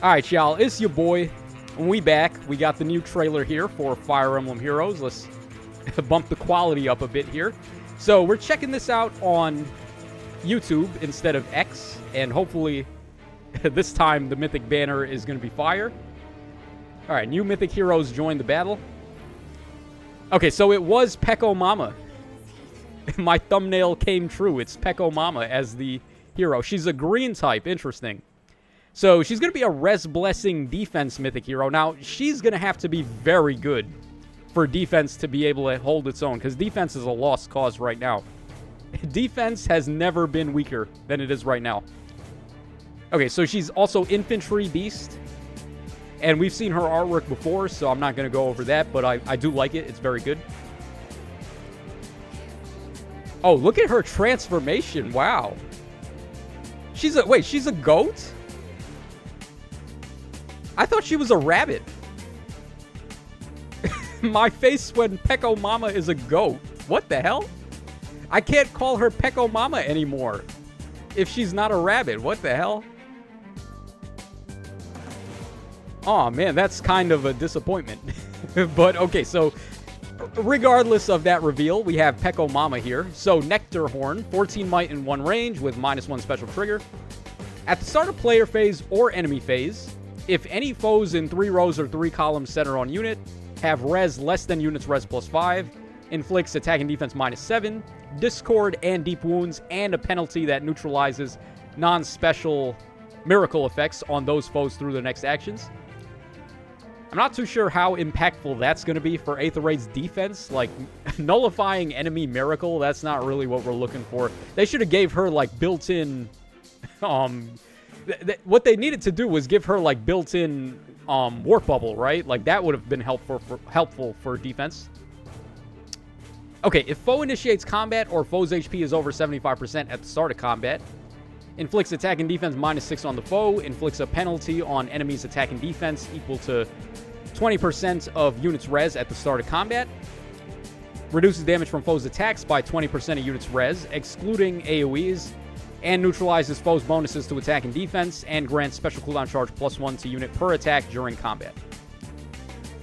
Alright, y'all, it's your boy. And we back. We got the new trailer here for Fire Emblem Heroes. Let's bump the quality up a bit here. So, we're checking this out on YouTube instead of X. And hopefully, this time the Mythic banner is going to be fire. Alright, new Mythic heroes join the battle. Okay, so it was Pekomama. My thumbnail came true. It's Pekomama as the hero. She's a green type. Interesting. So, she's going to be a Res Blessing defense Mythic hero. Now, she's going to have to be very good for defense to be able to hold its own, because defense is a lost cause right now. Defense has never been weaker than it is right now. Okay, so she's also Infantry Beast, and we've seen her artwork before, so I'm not going to go over that, but I do like it. It's very good. Oh, look at her transformation. Wow. She's a goat? I thought she was a rabbit. My face when Pekomama is a goat. What the hell? I can't call her Pekomama anymore if she's not a rabbit. What the hell? Aw, man, that's kind of a disappointment. But, okay, so regardless of that reveal, we have Pekomama here. So, Nectar Horn, 14 might in 1 range with -1 special trigger. At the start of player phase or enemy phase, if any foes in 3 rows or 3 columns center on unit have res less than unit's res +5, inflicts attack and defense -7, discord and deep wounds, and a penalty that neutralizes non-special miracle effects on those foes through their next actions. I'm not too sure how impactful that's going to be for Aether Raid's defense. Like, nullifying enemy miracle, that's not really what we're looking for. They should have gave her, like, built-in... what they needed to do was give her, like, built-in warp bubble, right? Like, that would have been helpful for defense. Okay, if foe initiates combat or foe's HP is over 75% at the start of combat, inflicts attack and defense -6 on the foe, inflicts a penalty on enemy's attack and defense equal to 20% of unit's res at the start of combat, reduces damage from foe's attacks by 20% of unit's res, excluding AoEs, and neutralizes foes' bonuses to attack and defense, and grants special cooldown charge +1 to unit per attack during combat.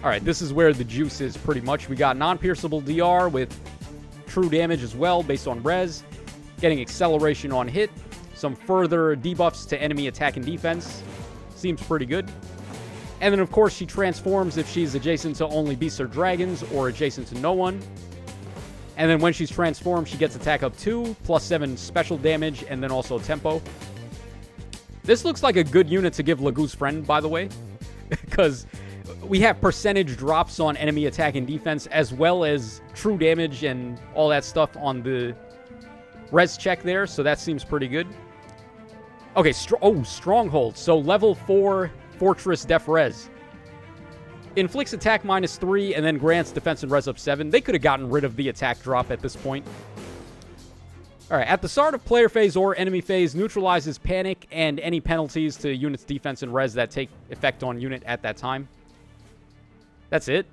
Alright, this is where the juice is pretty much. We got non-pierceable DR with true damage as well, based on res, getting acceleration on hit, some further debuffs to enemy attack and defense. Seems pretty good. And then, of course, she transforms if she's adjacent to only beasts or dragons, or adjacent to no one. And then when she's transformed, she gets attack up 2, +7 special damage, and then also tempo. This looks like a good unit to give Lagoo's Friend, by the way. Because we have percentage drops on enemy attack and defense, as well as true damage and all that stuff on the res check there. So that seems pretty good. Okay, Stronghold. So level 4 Fortress Def Res. Inflicts attack -3 and then grants defense and res up 7. They could have gotten rid of the attack drop at this point. Alright, at the start of player phase or enemy phase, neutralizes panic and any penalties to unit's defense and res that take effect on unit at that time. That's it.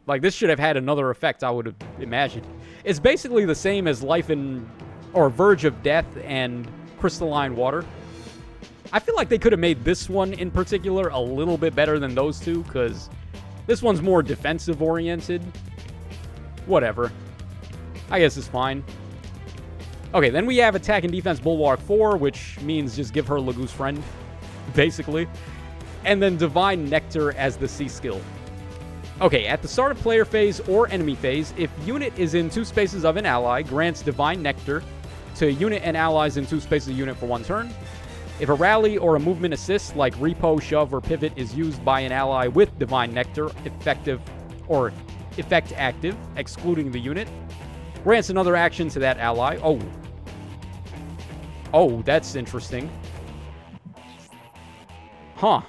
Like, this should have had another effect, I would have imagined. It's basically the same as Life in... or Verge of Death and Crystalline Water. I feel like they could have made this one in particular a little bit better than those two, because this one's more defensive-oriented. Whatever. I guess it's fine. Okay, then we have Attack and Defense Bulwark 4, which means just give her Lagoo's Friend, basically. And then Divine Nectar as the C skill. Okay, at the start of player phase or enemy phase, if unit is in 2 spaces of an ally, grants Divine Nectar to unit and allies in 2 spaces of unit for 1 turn. If a rally or a movement assist like repo, shove, or pivot is used by an ally with Divine Nectar, effect active, excluding the unit, grants another action to that ally. Oh, that's interesting. Huh.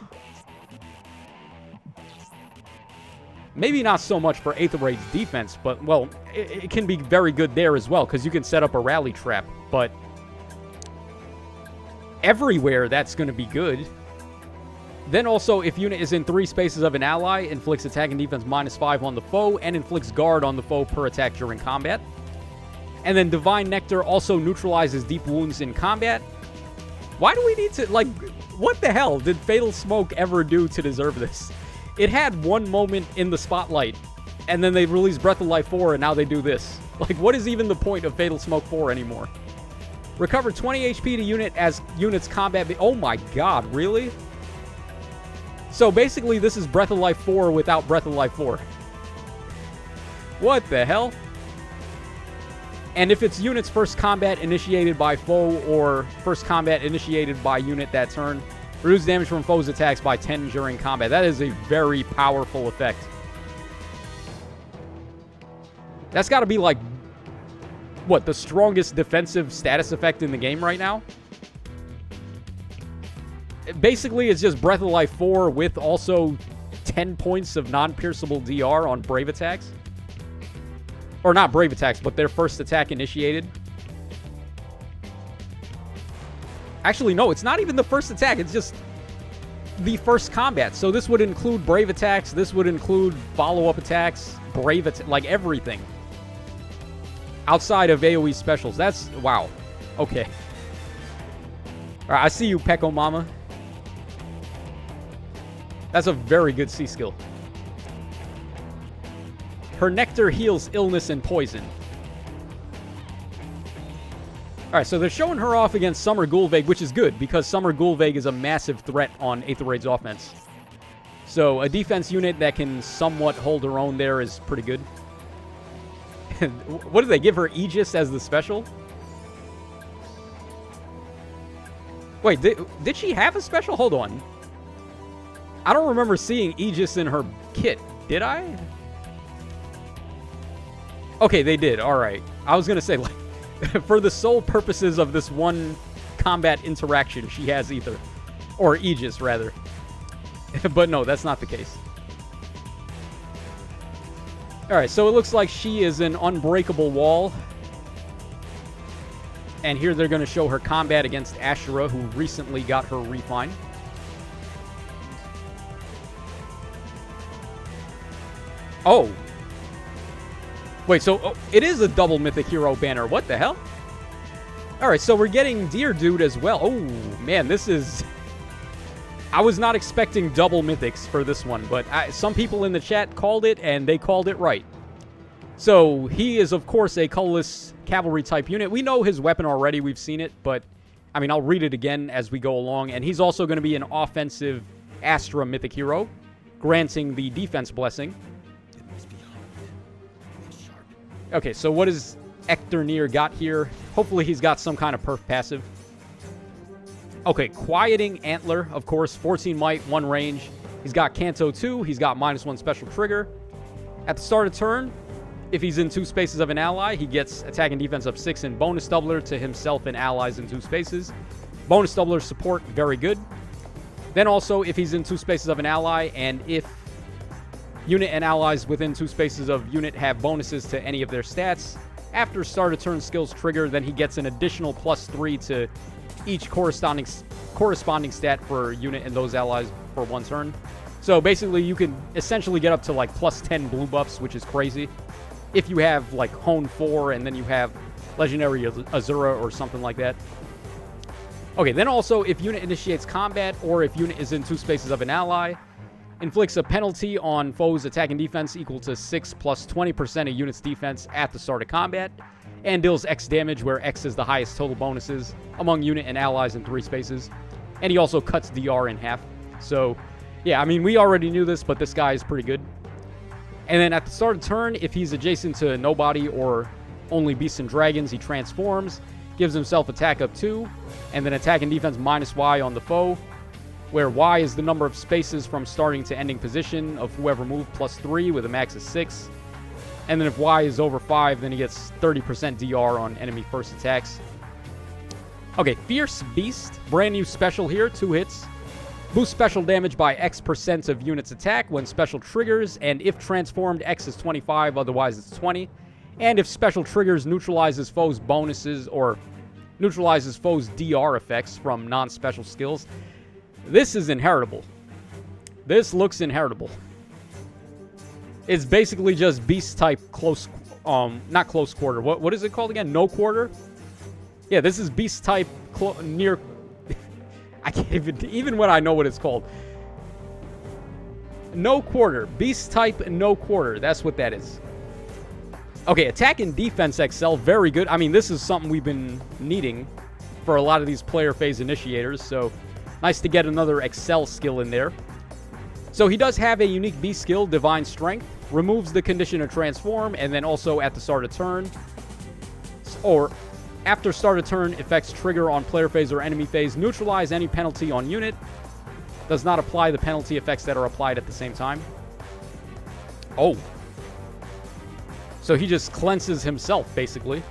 Maybe not so much for Aether Raid's defense, but, well, it can be very good there as well, because you can set up a rally trap, but everywhere that's going to be good. Then also, if unit is in 3 spaces of an ally, inflicts attack and defense -5 on the foe, and inflicts guard on the foe per attack during combat. And then Divine Nectar also neutralizes deep wounds in combat, Why do we need to, like, what the hell did Fatal Smoke ever do to deserve this? It had one moment in the spotlight, and then they released Breath of Life 4, and now they do this. Like, what is even the point of Fatal Smoke 4 anymore? Recover 20 HP to unit as units combat... Oh my god, really? So basically, this is Breath of Life 4 without Breath of Life 4. What the hell? And if it's unit's first combat initiated by foe or first combat initiated by unit that turn, reduce damage from foes' attacks by 10 during combat. That is a very powerful effect. That's got to be like, what, the strongest defensive status effect in the game right now? Basically, it's just Breath of Life 4 with also 10 points of non-pierceable DR on Brave attacks. Or not Brave attacks, but their first attack initiated. Actually, no, it's not even the first attack. It's just the first combat. So this would include Brave attacks. This would include follow-up attacks. Like everything. Outside of AoE specials. That's... Wow. Okay. Alright, I see you, Pekomama. That's a very good C skill. Her nectar heals illness and poison. Alright, so they're showing her off against Summer Gulveg, which is good, because Summer Gulveg is a massive threat on Aether Raid's offense. So a defense unit that can somewhat hold her own there is pretty good. What did they give her? Aegis as the special? Wait, did she have a special? Hold on. I don't remember seeing Aegis in her kit. Did I? Okay, they did. All right. I was going to say, like, for the sole purposes of this one combat interaction, she has Ether. Or Aegis, rather. But no, that's not the case. All right, so it looks like she is an unbreakable wall. And here they're going to show her combat against Ashura, who recently got her refine. Oh. Wait, so it is a double Mythic Hero banner. What the hell? All right, so we're getting Deer Dude as well. Oh, man, this is... I was not expecting double Mythics for this one, but some people in the chat called it, and they called it right. So he is, of course, a colorless cavalry-type unit. We know his weapon already. We've seen it, but, I mean, I'll read it again as we go along. And he's also going to be an offensive Astra Mythic Hero, granting the defense blessing. Okay, so what has Eikpyrnir got here? Hopefully he's got some kind of perf passive. Okay, Quieting Antler, of course. 14 might, 1 range. He's got Canto 2. He's got -1 special trigger. At the start of turn, if he's in 2 spaces of an ally, he gets attack and defense up 6 and bonus doubler to himself and allies in 2 spaces. Bonus doubler support, very good. Then also, if he's in 2 spaces of an ally, and if unit and allies within 2 spaces of unit have bonuses to any of their stats, after start of turn skills trigger, then he gets an additional +3 to each corresponding stat for unit and those allies for 1 turn. So basically, you can essentially get up to like +10 blue buffs, which is crazy. If you have like Hone 4 and then you have Legendary Azura or something like that. Okay, then also if unit initiates combat or if unit is in 2 spaces of an ally, inflicts a penalty on foes' attack and defense equal to 6 plus 20% of unit's defense at the start of combat, and deals X damage, where X is the highest total bonuses among unit and allies in 3 spaces. And he also cuts DR in half. So, yeah, I mean, we already knew this, but this guy is pretty good. And then at the start of turn, if he's adjacent to nobody or only beasts and dragons, he transforms, gives himself attack up 2, and then attack and defense -Y on the foe, where Y is the number of spaces from starting to ending position of whoever moved +3 with a max of 6. And then if Y is over 5, then he gets 30% DR on enemy first attacks. Okay, Fierce Beast. Brand new special here, 2 hits. Boost special damage by X% of unit's attack when special triggers, and if transformed, X is 25, otherwise it's 20. And if special triggers, neutralizes foes' bonuses or neutralizes foes' DR effects from non-special skills. This is inheritable. This looks inheritable. It's basically just beast type close, not close quarter. What is it called again? No quarter? Yeah, this is beast type near I can't even when I know what it's called. No quarter. Beast type, no quarter. That's what that is. Okay, attack and defense excel. Very good. I mean, this is something we've been needing for a lot of these player phase initiators. So, nice to get another excel skill in there. So, he does have a unique beast skill, Divine Strength. Removes the condition to transform. And then also at the start of turn. Or after start of turn, effects trigger on player phase or enemy phase. Neutralize any penalty on unit. Does not apply the penalty effects that are applied at the same time. Oh. So he just cleanses himself, basically.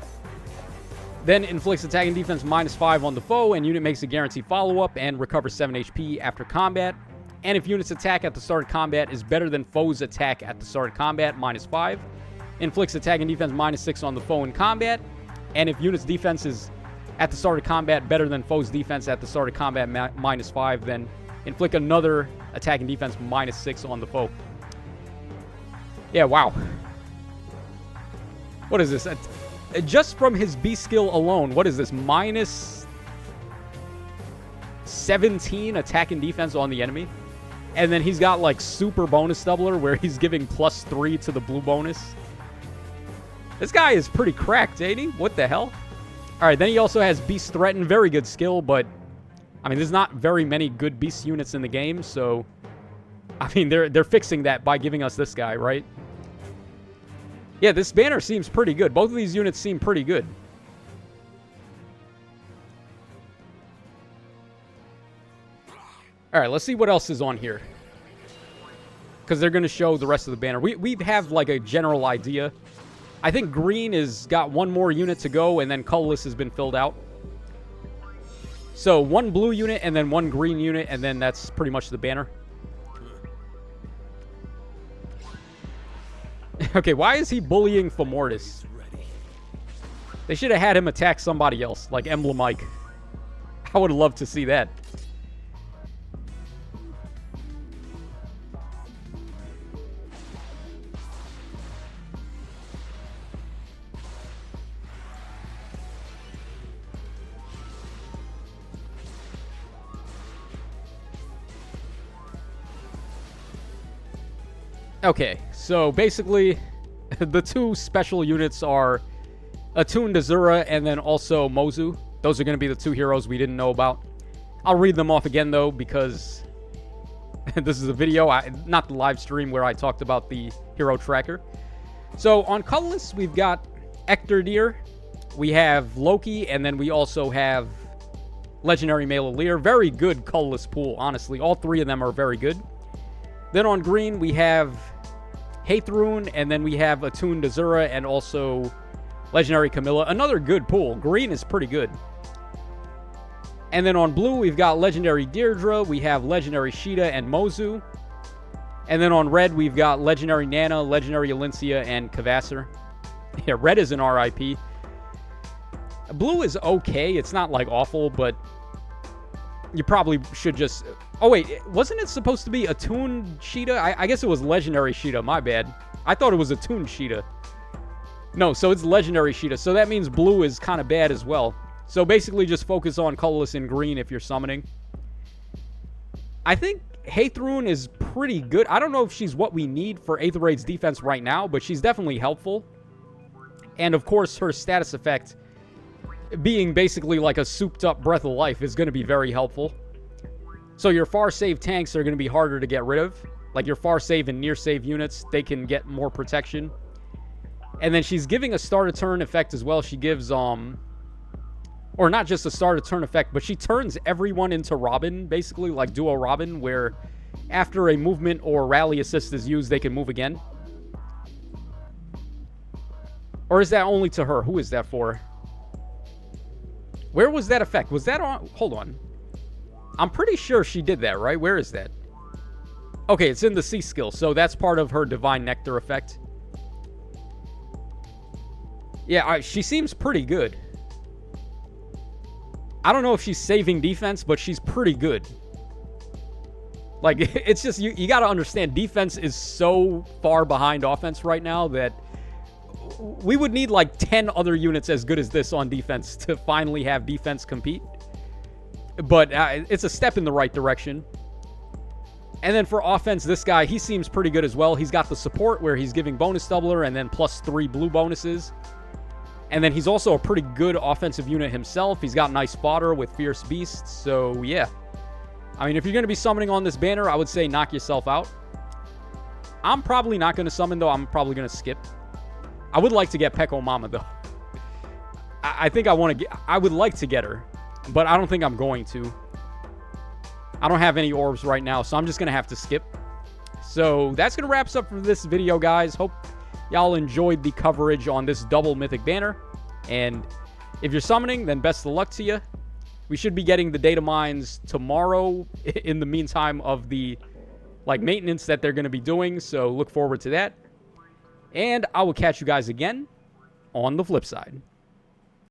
Then inflicts attack and defense -5 on the foe, and unit makes a guaranteed follow-up and recovers 7 HP after combat. And if unit's attack at the start of combat is better than foe's attack at the start of combat, -5. Inflicts attack and defense -6 on the foe in combat. And if unit's defense is at the start of combat better than foe's defense at the start of combat, -5, then inflict another attack and defense -6 on the foe. Yeah, wow. What is this? Just from his beast skill alone, what is this? -17 attack and defense on the enemy. And then he's got like super bonus doubler where he's giving +3 to the blue bonus. This guy is pretty cracked, ain't he? What the hell? Alright, then he also has Beast Threaten. Very good skill, but I mean, there's not very many good beast units in the game, so I mean, they're fixing that by giving us this guy, right? Yeah, this banner seems pretty good. Both of these units seem pretty good. Alright, let's see what else is on here. Because they're going to show the rest of the banner. We have, like, a general idea. I think green is got one more unit to go, and then colorless has been filled out. So, one blue unit, and then one green unit, and then that's pretty much the banner. Okay, why is he bullying Femortis? They should have had him attack somebody else, like Emblem Ike. I would love to see that. Okay, so basically, the two special units are Attuned Azura and then also Mozu. Those are going to be the two heroes we didn't know about. I'll read them off again, though, because this is a video, not the live stream where I talked about the hero tracker. So, on colorless, we've got Eikpyrnir, we have Loki, and then we also have Legendary Male Lear. Very good colorless pool, honestly. All three of them are very good. Then on green, we have Heidrun, and then we have Attuned Azura, and also Legendary Camilla. Another good pool. Green is pretty good. And then on blue, we've got Legendary Deirdre, we have Legendary Sheeta and Mozu. And then on red, we've got Legendary Nana, Legendary Alincia, and Kvassar. Yeah, red is an RIP. Blue is okay. It's not, like, awful, but you probably should just... Oh, wait. Wasn't it supposed to be Attuned Sheeta? I guess it was Legendary Sheeta. My bad. I thought it was Attuned Sheeta. No, so it's Legendary Sheeta. So that means blue is kind of bad as well. So basically just focus on colorless and green if you're summoning. I think Heidrun is pretty good. I don't know if she's what we need for Aether Raid's defense right now, but she's definitely helpful. And, of course, her status effect, being basically like a souped-up Breath of Life, is going to be very helpful. So your far-save tanks are going to be harder to get rid of. Like your far-save and near-save units, they can get more protection. And then she's giving a start-of-turn effect as well. She gives, or not just a start-of-turn effect, but she turns everyone into Robin, basically, like Duo Robin, where after a movement or rally assist is used, they can move again. Or is that only to her? Who is that for? Where was that effect? Was that on... Hold on. I'm pretty sure she did that, right? Where is that? Okay, it's in the C skill, so that's part of her Divine Nectar effect. Yeah, she seems pretty good. I don't know if she's saving defense, but she's pretty good. Like, it's just... You got to understand, defense is so far behind offense right now that... We would need like 10 other units as good as this on defense to finally have defense compete. But it's a step in the right direction. And then for offense, this guy, he seems pretty good as well. He's got the support where he's giving bonus doubler and then +3 blue bonuses. And then he's also a pretty good offensive unit himself. He's got nice fodder with Fierce Beasts. So, yeah. I mean, if you're going to be summoning on this banner, I would say knock yourself out. I'm probably not going to summon, though. I'm probably going to skip. I would like to get Pekomama, though. I think I want to get... I would like to get her, but I don't think I'm going to. I don't have any orbs right now, so I'm just going to have to skip. So that's going to wrap us up for this video, guys. Hope y'all enjoyed the coverage on this double mythic banner. And if you're summoning, then best of luck to you. We should be getting the data mines tomorrow in the meantime of the maintenance that they're going to be doing. So look forward to that. And I will catch you guys again on the flip side.